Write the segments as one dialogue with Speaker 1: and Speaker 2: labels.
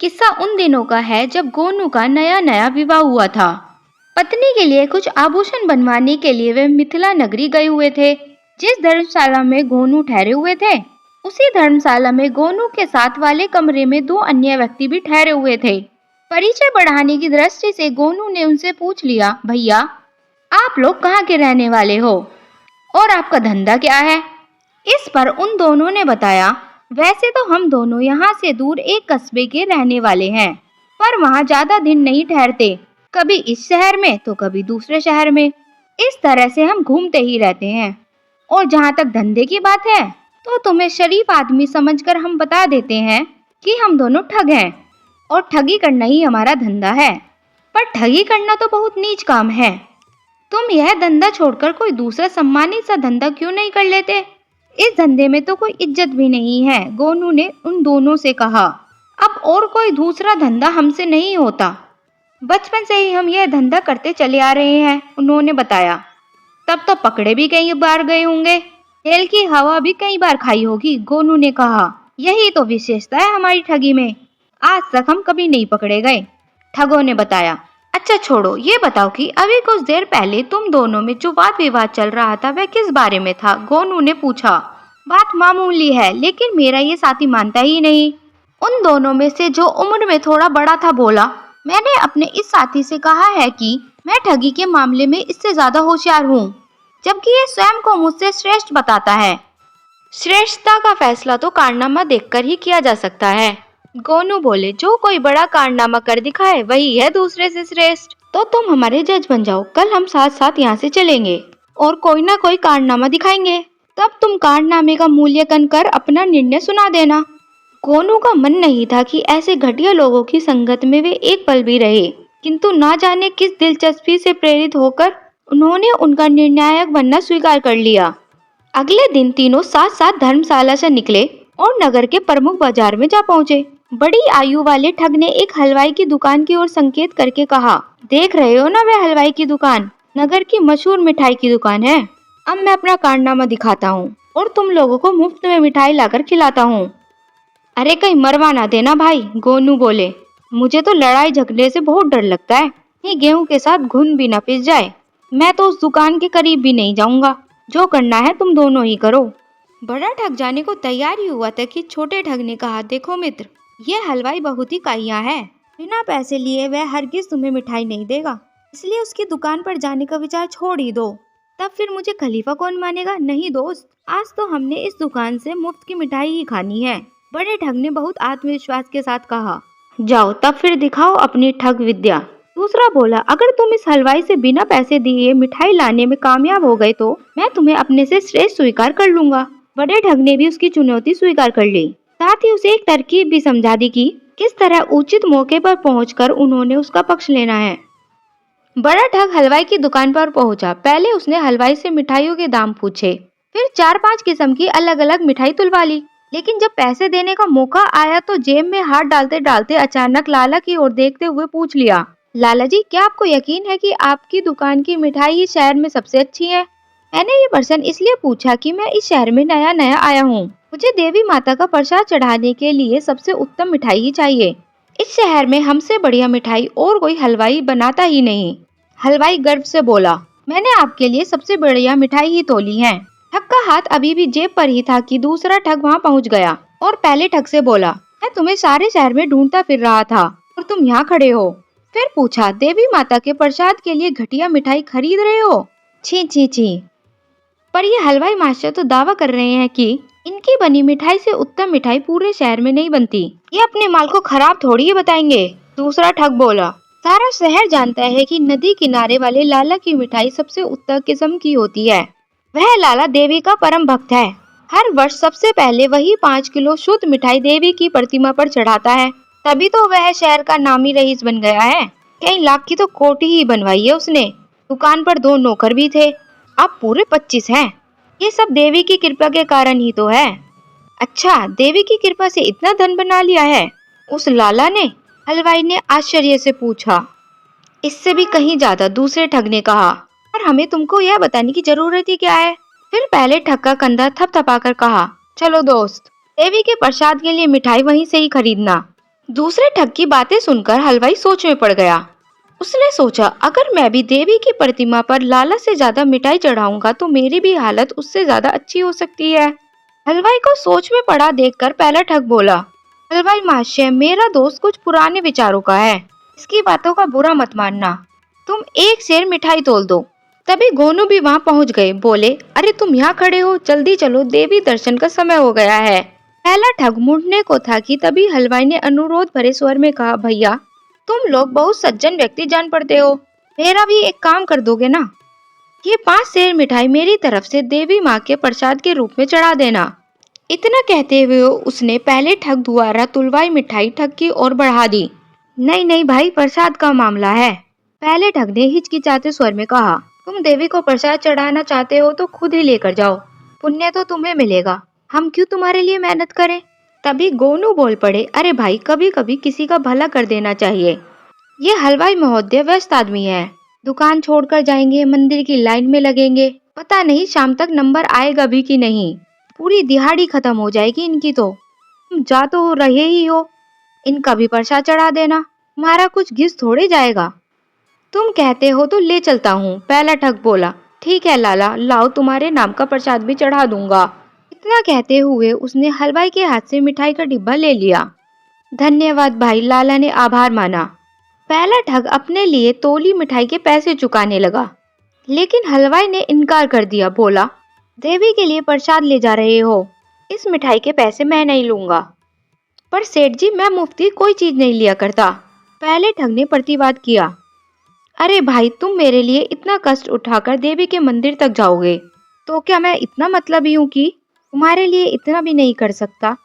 Speaker 1: किस्सा उन दिनों का है जब गोनू का नया नया विवाह हुआ था। पत्नी के लिए कुछ आभूषण बनवाने के लिए वे मिथिला नगरी गए हुए थे। जिस धर्मशाला में गोनू ठहरे हुए थे, उसी धर्मशाला में गोनू के साथ वाले कमरे में दो अन्य व्यक्ति भी ठहरे हुए थे। परिचय बढ़ाने की दृष्टि से गोनू ने उनसे पूछ लिया, भैया आप लोग कहाँ के रहने वाले हो और आपका धंधा क्या है? इस पर उन दोनों ने बताया, वैसे तो हम दोनों यहाँ से दूर एक कस्बे के रहने वाले हैं, पर वहाँ ज्यादा दिन नहीं ठहरते, कभी इस शहर में तो कभी दूसरे शहर में। इस तरह से हम घूमते ही रहते हैं। और जहाँ तक धंधे की बात है, तो तुम्हें शरीफ आदमी समझकर हम बता देते हैं कि हम दोनों ठग हैं और ठगी करना ही हमारा धंधा है। पर ठगी करना तो बहुत नीच काम है। तुम यह धंधा छोड़कर कोई दूसरा सम्मानित सा धंधा क्यों नहीं कर लेते? इस धंधे में तो कोई इज्जत भी नहीं है, गोनू ने उन दोनों से कहा। अब और कोई दूसरा धंधा हमसे नहीं होता, बचपन से ही हम यह धंधा करते चले आ रहे हैं, उन्होंने बताया। तब तो पकड़े भी कई बार गए होंगे, जेल की हवा भी कई बार खाई होगी, गोनू ने कहा। यही तो विशेषता है हमारी ठगी में, आज तक हम कभी नहीं पकड़े गए, ठगों ने बताया। अच्छा छोड़ो, ये बताओ कि अभी कुछ देर पहले तुम दोनों में जो वाद विवाद चल रहा था वह किस बारे में था? गोनू ने पूछा। बात मामूली है, लेकिन मेरा ये साथी मानता ही नहीं। उन दोनों में से जो उम्र में थोड़ा बड़ा था बोला, मैंने अपने इस साथी से कहा है कि मैं ठगी के मामले में इससे ज्यादा होशियार हूँ, जबकि ये स्वयं को मुझसे श्रेष्ठ बताता है। श्रेष्ठता का फैसला तो कारनामा देखकर ही किया जा सकता है, गोनू बोले। जो कोई बड़ा कारनामा कर दिखाए वही है दूसरे से श्रेष्ठ। तो तुम हमारे जज बन जाओ, कल हम साथ साथ यहाँ से चलेंगे और कोई ना कोई कारनामा दिखाएंगे, तब तुम कारनामे का मूल्यांकन कर अपना निर्णय सुना देना। गोनू का मन नहीं था कि ऐसे घटिया लोगों की संगत में वे एक पल भी रहे, किंतु ना जाने किस दिलचस्पी से प्रेरित होकर उन्होंने उनका निर्णायक बनना स्वीकार कर लिया। अगले दिन तीनों साथ साथ धर्मशाला से निकले और नगर के प्रमुख बाजार में जा पहुँचे। बड़ी आयु वाले ठग ने एक हलवाई की दुकान की ओर संकेत करके कहा, देख रहे हो ना वह हलवाई की दुकान, नगर की मशहूर मिठाई की दुकान है। अब मैं अपना कारनामा दिखाता हूँ और तुम लोगों को मुफ्त में मिठाई लाकर खिलाता हूँ। अरे कहीं मरवा ना देना भाई, गोनू बोले। मुझे तो लड़ाई झगड़े से बहुत डर लगता है, ये गेहूं के साथ घुन भी ना पिस जाए। मैं तो उस दुकान के करीब भी नहीं जाऊंगा, जो करना है तुम दोनों ही करो। बड़ा ठग जाने को तैयार ही हुआ था कि छोटे ठग ने कहा, देखो मित्र, ये हलवाई बहुत ही काहिया है, बिना पैसे लिए वह हरगिज तुम्हें मिठाई नहीं देगा, इसलिए उसकी दुकान पर जाने का विचार छोड़ ही दो। तब फिर मुझे खलीफा कौन मानेगा? नहीं दोस्त, आज तो हमने इस दुकान से मुफ्त की मिठाई ही खानी है, बड़े ठग ने बहुत आत्मविश्वास के साथ कहा। जाओ तब फिर दिखाओ अपनी ठग विद्या। दूसरा बोला, अगर तुम इस हलवाई से बिना पैसे दिए मिठाई लाने में कामयाब हो गए तो मैं तुम्हें अपने से श्रेष्ठ स्वीकार कर लूंगा। बड़े ठग ने भी उसकी चुनौती स्वीकार कर ली, साथ ही उसे एक तरकीब भी समझा दी कि किस तरह उचित मौके पर पहुंचकर उन्होंने उसका पक्ष लेना है। बड़ा ठग हलवाई की दुकान पर पहुंचा। पहले उसने हलवाई से मिठाइयों के दाम पूछे, फिर 4-5 किस्म की अलग अलग मिठाई तुलवा ली, लेकिन जब पैसे देने का मौका आया तो जेब में हाथ डालते डालते अचानक लाला की ओर देखते हुए पूछ लिया, लाला जी क्या आपको यकीन है कि आपकी दुकान की मिठाई ही शहर में सबसे अच्छी है? मैंने ये प्रश्न इसलिए पूछा कि मैं इस शहर में नया नया आया हूँ, मुझे देवी माता का प्रसाद चढ़ाने के लिए सबसे उत्तम मिठाई ही चाहिए। इस शहर में हमसे बढ़िया मिठाई और कोई हलवाई बनाता ही नहीं। हलवाई गर्व से बोला, मैंने आपके लिए सबसे बढ़िया मिठाई ही तोली है। ठग का हाथ अभी भी जेब पर ही था कि दूसरा ठग वहाँ पहुँच गया और पहले ठग से बोला, मैं तुम्हें सारे शहर में ढूंढता फिर रहा था और तुम यहाँ खड़े हो। फिर पूछा, देवी माता के प्रसाद के लिए घटिया मिठाई खरीद रहे हो? छी छी छी। पर ये हलवाई मास्टर तो दावा कर रहे हैं कि इनकी बनी मिठाई से उत्तम मिठाई पूरे शहर में नहीं बनती, ये अपने माल को खराब थोड़ी ही बताएंगे। दूसरा ठग बोला, सारा शहर जानता है कि नदी किनारे वाले लाला की मिठाई सबसे उत्तम किस्म की होती है। वह लाला देवी का परम भक्त है, हर वर्ष सबसे पहले वही 5 किलो शुद्ध मिठाई देवी की प्रतिमा पर चढ़ाता है, तभी तो वह शहर का नामी रईस बन गया है। कई लाख की तो कोठी ही बनवाई है उसने। दुकान पर 2 नौकर भी थे, अब पूरे 25 हैं। ये सब देवी की कृपा के कारण ही तो है। अच्छा, देवी की कृपा से इतना धन बना लिया है उस लाला ने? हलवाई ने आश्चर्य से पूछा। इससे भी कहीं ज्यादा, दूसरे ठग ने कहा। पर हमें तुमको यह बताने की जरूरत ही क्या है? फिर पहले ठग का कंधा थपथपाकर कहा, चलो दोस्त, देवी के प्रसाद के लिए मिठाई वहीं से ही खरीदना। दूसरे ठग की बातें सुनकर हलवाई सोच में पड़ गया। उसने सोचा, अगर मैं भी देवी की प्रतिमा पर लाला से ज्यादा मिठाई चढ़ाऊंगा तो मेरी भी हालत उससे ज्यादा अच्छी हो सकती है। हलवाई को सोच में पड़ा देखकर पहला ठग बोला, हलवाई महाशय, मेरा दोस्त कुछ पुराने विचारों का है, इसकी बातों का बुरा मत मानना। तुम एक सेर मिठाई तोल दो। तभी गोनू भी वहां पहुंच गए। बोले, अरे तुम यहाँ खड़े हो, जल्दी चलो, देवी दर्शन का समय हो गया है। पहला ठग मुड़ने को था कि तभी हलवाई ने अनुरोध भरे स्वर में कहा, भैया तुम लोग बहुत सज्जन व्यक्ति जान पड़ते हो, मेरा भी एक काम कर दोगे ना? ये 5 सेर मिठाई मेरी तरफ से देवी माँ के प्रसाद के रूप में चढ़ा देना। इतना कहते हुए उसने पहले ठग द्वारा तुलवाई मिठाई ठग की ओर बढ़ा दी। नहीं नहीं भाई, प्रसाद का मामला है, पहले ठग ने हिचकिचाते स्वर में कहा। तुम देवी को प्रसाद चढ़ाना चाहते हो तो खुद ही लेकर जाओ, पुण्य तो तुम्हें मिलेगा, हम क्यों तुम्हारे लिए मेहनत करें? तभी गोनू बोल पड़े, अरे भाई, कभी कभी किसी का भला कर देना चाहिए। ये हलवाई महोदय व्यस्त आदमी है, दुकान छोड़कर जाएंगे, मंदिर की लाइन में लगेंगे, पता नहीं शाम तक नंबर आएगा भी कि नहीं, पूरी दिहाड़ी खत्म हो जाएगी इनकी तो। तुम जा तो हो रहे ही हो, इनका भी प्रसाद चढ़ा देना, हमारा कुछ घिस थोड़े जाएगा। तुम कहते हो तो ले चलता हूँ, पहला ठग बोला। ठीक है लाला, लाओ, तुम्हारे नाम का प्रसाद भी चढ़ा दूंगा। इतना कहते हुए उसने हलवाई के हाथ से मिठाई का डिब्बा ले लिया। धन्यवाद भाई, लाला ने आभार माना। पहला ठग अपने लिए तोली मिठाई के पैसे चुकाने लगा, लेकिन हलवाई ने इनकार कर दिया। बोला, देवी के लिए प्रसाद ले जा रहे हो, इस मिठाई के पैसे मैं नहीं लूंगा। पर सेठ जी, मैं मुफ्ती कोई चीज नहीं लिया करता, पहले ठग ने प्रतिवाद किया। अरे भाई, तुम मेरे लिए इतना कष्ट उठाकर देवी के मंदिर तक जाओगे, तो क्या मैं इतना मतलबी हूँ कि तुम्हारे लिए इतना भी नहीं कर सकता?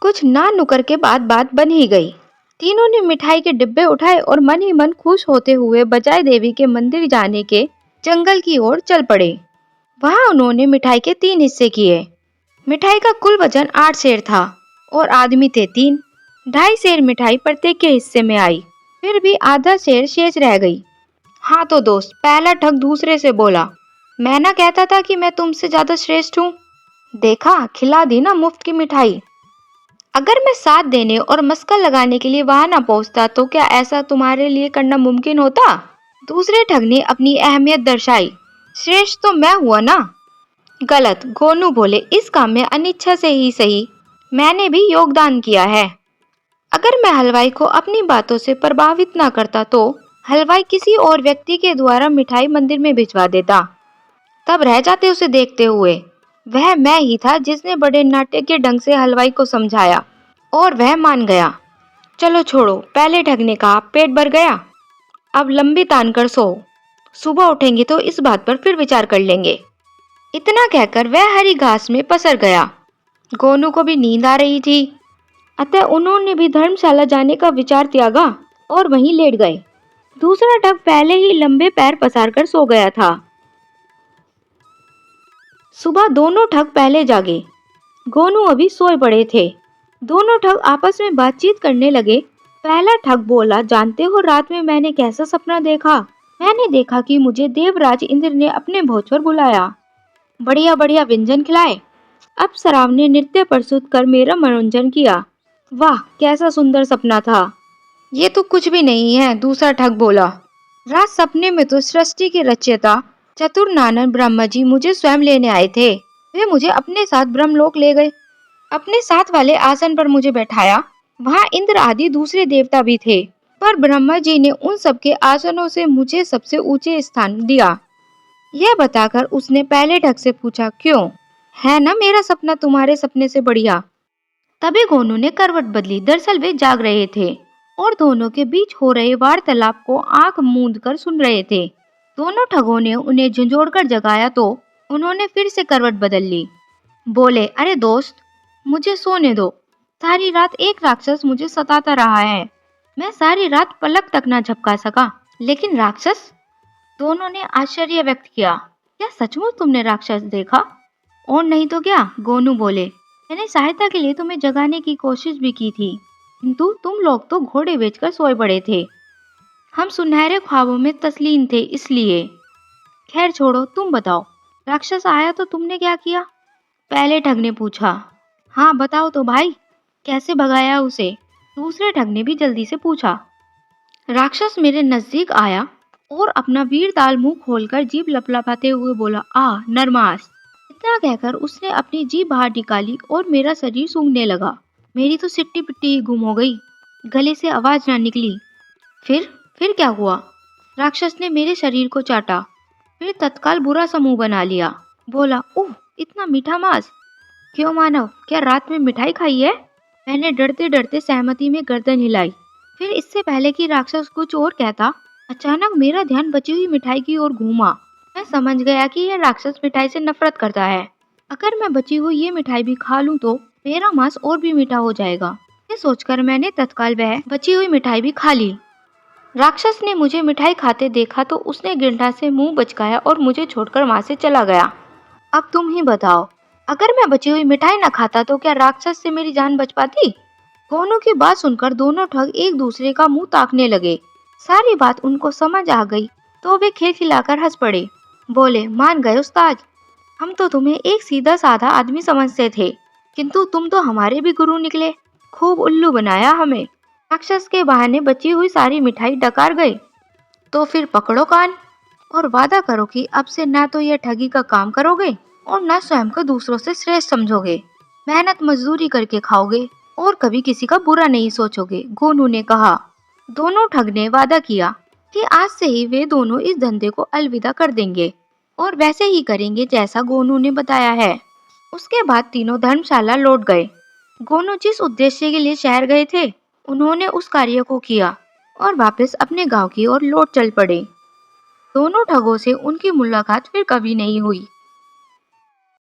Speaker 1: कुछ ना नुकर के बाद बात बन ही गई। तीनों ने मिठाई के डिब्बे उठाए और मन ही मन खुश होते हुए बजाय देवी के मंदिर जाने के जंगल की ओर चल पड़े। वहां उन्होंने मिठाई के 3 हिस्से किए। मिठाई का कुल वजन 8 सेर था और आदमी थे 3। 2.5 सेर मिठाई प्रत्येक के हिस्से में आई, फिर भी आधा सेर शेष रह गई। हाँ तो दोस्त, पहला ठग दूसरे से बोला, मैं ना कहता था कि मैं तुमसे ज्यादा श्रेष्ठ हूँ, देखा, खिला दी ना मुफ्त की मिठाई। अगर मैं साथ देने और मस्का लगाने के लिए वहां ना पहुंचता तो क्या ऐसा तुम्हारे लिए करना मुमकिन होता? दूसरे ठग ने अपनी अहमियत दर्शाई। श्रेष्ठ तो मैं हुआ ना? गलत, गोनू बोले, इस काम में अनिच्छा से ही सही, मैंने भी योगदान किया है। अगर मैं हलवाई को अपनी बातों से प्रभावित ना करता तो हलवाई किसी और व्यक्ति के द्वारा मिठाई मंदिर में भिजवा देता, तब रह जाते उसे देखते हुए। वह मैं ही था जिसने बड़े नाट्य के ढंग से हलवाई को समझाया और वह मान गया। चलो छोड़ो, पहले ठग ने कहा, पेट भर गया, अब लंबी तान कर सो, सुबह उठेंगे तो इस बात पर फिर विचार कर लेंगे। इतना कहकर वह हरी घास में पसर गया। गोनू को भी नींद आ रही थी, अतः उन्होंने भी धर्मशाला जाने का विचार त्यागा और वहीं लेट गए। दूसरा ठग पहले ही लंबे पैर पसार कर सो गया था। सुबह दोनों ठग पहले जागे, गोनू अभी सोए पड़े थे। दोनों ठग आपस में बातचीत करने लगे। पहला ठग बोला, जानते हो रात में मैंने कैसा सपना देखा? मैंने देखा कि मुझे देवराज इंद्र ने अपने भोज पर बुलाया, बढ़िया बढ़िया व्यंजन खिलाए, अप्सराओं ने नृत्य प्रस्तुत कर मेरा मनोरंजन किया। वाह, कैसा सुंदर सपना था। ये तो कुछ भी नहीं है, दूसरा ठग बोला। रात सपने में तो सृष्टि के रचयिता चतुर्नारायण ब्रह्मा जी मुझे स्वयं लेने आए थे। वे मुझे अपने साथ ब्रह्मलोक ले गए, अपने साथ वाले आसन पर मुझे बैठाया। वहाँ इंद्र आदि दूसरे देवता भी थे, पर ब्रह्मा जी ने उन सबके आसनों से मुझे सबसे ऊंचे स्थान दिया। यह बताकर उसने पहले ठग से पूछा, क्यों, है ना मेरा सपना तुम्हारे सपने से बढ़िया? तभी गोनू ने करवट बदली। दरअसल वे जाग रहे थे और दोनों के बीच हो रहे वार्तालाप को आंख मूंद कर सुन रहे थे। दोनों ठगों ने उन्हें झंझोड़कर जगाया तो उन्होंने फिर से करवट बदल ली। बोले, अरे दोस्त, मुझे सोने दो, सारी रात एक राक्षस मुझे सताता रहा है, मैं सारी रात पलक तक न झपका सका। लेकिन राक्षस? दोनों ने आश्चर्य व्यक्त किया। क्या सचमुच तुमने राक्षस देखा? और नहीं तो क्या, गोनू बोले, मैंने सहायता के लिए तुम्हें जगाने की कोशिश भी की थी, किंतु तुम लोग तो घोड़े बेचकर सोए पड़े थे, हम सुनहरे ख्वाबों में तस्लीम थे इसलिए। खैर छोड़ो, तुम बताओ, राक्षस आया तो तुमने क्या किया? पहले ठग ने पूछा। हाँ बताओ तो भाई, कैसे भगाया उसे? दूसरे ठग ने भी जल्दी से पूछा। राक्षस मेरे नजदीक आया और अपना वीर ताल मुंह खोलकर जीभ लपलपाते हुए बोला, आ नरमास। इतना कहकर उसने अपनी जीभ बाहर निकाली और मेरा शरीर सूंघने लगा। मेरी तो सिट्टी पिट्टी ही गुम हो गई, गले से आवाज ना निकली। फिर क्या हुआ? राक्षस ने मेरे शरीर को चाटा, फिर तत्काल बुरा सा मुंह बना लिया। बोला, उह इतना मीठा मांस। क्यों मानव, क्या रात में मिठाई खाई है? मैंने डरते डरते सहमति में गर्दन हिलाई। फिर इससे पहले कि राक्षस कुछ और कहता, अचानक मेरा ध्यान बची हुई मिठाई की ओर घूमा। मैं समझ गया कि यह राक्षस मिठाई से नफरत करता है। अगर मैं बची हुई ये मिठाई भी खा लूं तो मेरा मांस और भी मीठा हो जाएगा। ये सोचकर मैंने तत्काल वह बची हुई मिठाई भी खा ली। राक्षस ने मुझे मिठाई खाते देखा तो उसने गिरना से मुंह बचकाया और मुझे छोड़कर वहां से चला गया। अब तुम ही बताओ, अगर मैं बची हुई मिठाई न खाता तो क्या राक्षस से मेरी जान बच पाती? गोनू की बात सुनकर दोनों ठग एक दूसरे का मुंह ताकने लगे। सारी बात उनको समझ आ गई तो वे खिलखिलाकर हंस पड़े। बोले, मान गए उस्ताद, हम तो तुम्हें एक सीधा साधा आदमी समझते थे, किंतु तुम तो हमारे भी गुरु निकले। खूब उल्लू बनाया हमें। राक्षस के बहाने बची हुई सारी मिठाई डकार गए। तो फिर पकड़ो कान और वादा करो कि अब से ना तो यह ठगी का काम करोगे और ना स्वयं को दूसरों से श्रेष्ठ समझोगे। मेहनत मजदूरी करके खाओगे और कभी किसी का बुरा नहीं सोचोगे, गोनू ने कहा। दोनों ठग ने वादा किया कि आज से ही वे दोनों इस धंधे को अलविदा कर देंगे और वैसे ही करेंगे जैसा गोनू ने बताया है। उसके बाद तीनों धर्मशाला लौट गए। गोनू जिस उद्देश्य के लिए शहर गए थे उन्होंने उस कार्य को किया और वापस अपने गांव की ओर लौट चल पड़े। दोनों ठगों से उनकी मुलाकात फिर कभी नहीं हुई।